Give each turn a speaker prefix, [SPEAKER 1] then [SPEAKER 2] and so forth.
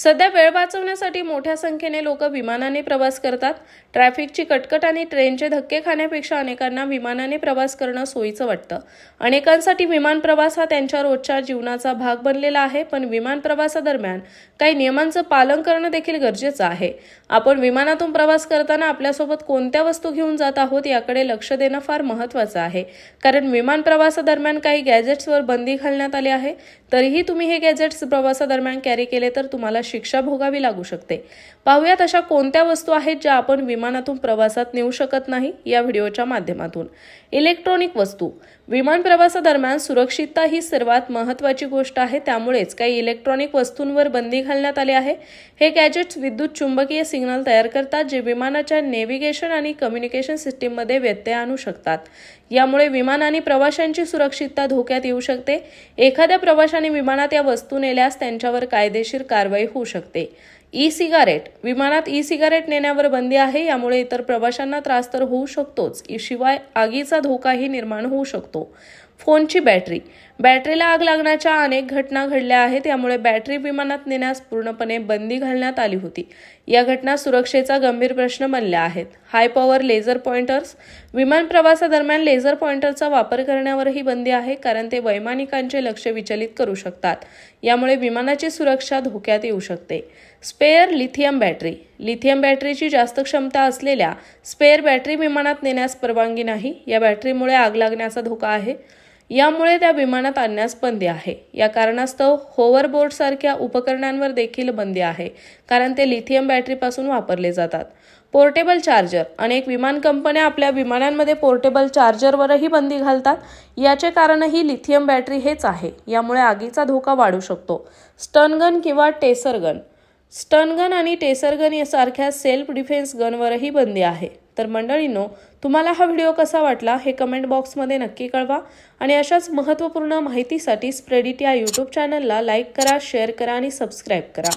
[SPEAKER 1] सध्या वेळ वाचवण्यासाठी मोठ्या संख्येने लोक विमानाने प्रवास करतात। ट्रॅफिकची कटकट आणि ट्रेनचे धक्के खाण्यापेक्षा अनेकांना विमानाने प्रवास करणं सोयीचं वाटतं। अनेकांसाठी विमान प्रवास हा त्यांच्या रोजच्या जीवनाचा भाग बनलेला आहे, पण विमान प्रवासादरम्यान काही नियमांचं पालन करणं देखील गरजेचं आहे। आपण विमानातून प्रवास करताना आपल्यासोबत कोणत्या वस्तू घेऊन जात आहोत याकडे लक्ष देणं फार महत्त्वाचं आहे, कारण विमान प्रवासादरम्यान काही गॅजेट्सवर बंदी घालण्यात आली आहे। तरीही तुम्ही हे गॅजेट्स प्रवासादरम्यान कॅरी केले तर तुम्हाला शिक्षा भोगावी लागू शकते। पाहूयात अशा कोणत्या वस्तू आहेत ज्या आपण विमानातून प्रवासात नेऊ शकत नाही या व्हिडिओच्या माध्यमातून। इलेक्ट्रॉनिक वस्तू। विमान प्रवासादरम्यान सुरक्षितता ही सर्वात महत्त्वाची गोष्ट आहे, त्यामुळेच काही इलेक्ट्रॉनिक वस्तूंवर बंदी घालण्यात आली आहे। हे गॅजेट्स विद्युत चुंबकीय सिग्नल तयार करतात जे विमानाच्या नेव्हिगेशन आणि कम्युनिकेशन सिस्टीममध्ये व्यत्यय आणू शकतात। यामुळे विमान आणि प्रवाशांची सुरक्षितता धोक्यात येऊ शकते। एखाद्या प्रवाशाने विमानात या वस्तू नेल्यास त्यांच्यावर कायदेशीर कारवाई होऊ शकते। ई-सिगारेट। विमानात ई-सिगारेट नेण्यावर बंदी आहे, यामुळे इतर प्रवाशांना त्रास तर होऊ शकतोच, शिवाय आगीचा धोकाही निर्माण होऊ शकतो। फोनची बॅटरी। बॅटरीला आग लागण्याच्या अनेक घटना घडल्या आहेत, त्यामुळे बॅटरी विमानात नेण्यास पूर्णपणे बंदी घालण्यात आली होती। या घटना सुरक्षेचा गंभीर प्रश्न बनल्या आहेत। High power laser pointers. विमान प्रवासादरम्यान लेझर पॉइंटरचा वापर करण्यावरही बंदी आहे, कारण ते वैमानिकांचे लक्ष विचलित करू शकतात। यामुळे विमानाची सुरक्षा धोक्यात येऊ शकते। Spare lithium battery. लिथियम बॅटरीची जास्त क्षमता असलेल्या स्पेअर बॅटरी विमानात नेण्यास परवानगी नाही। या बॅटरीमुळे आग लागण्याचा धोका आहे, यामुळे त्या विमानात आणण्यास बंदी आहे। या कारणास्तव होवरबोर्ड सारख्या उपकरणांवर देखील बंदी आहे, कारण ते लिथियम बॅटरीपासून वापरले जातात। Portable charger. अनेक विमान कंपन्या आपल्या विमानांमध्ये पोर्टेबल चार्जरवरही बंदी घालतात। याचे कारणही लिथियम बॅटरी हेच आहे, यामुळे आगीचा धोका वाढू शकतो। स्टनगन किंवा टेसर गन। स्टनगन आणि टेसर गन यासारख्या सेल्फ डिफेन्स गनवरही बंदी आहे। तर मंडळींनो, तुम्हाला हा व्हिडिओ कसा वाटला हे कमेंट बॉक्समध्ये नक्की कळवा आणि अशाच महत्त्वपूर्ण माहितीसाठी स्प्रेड इट या यूट्यूब चॅनलला लाईक करा, शेअर करा आणि सबस्क्राईब करा।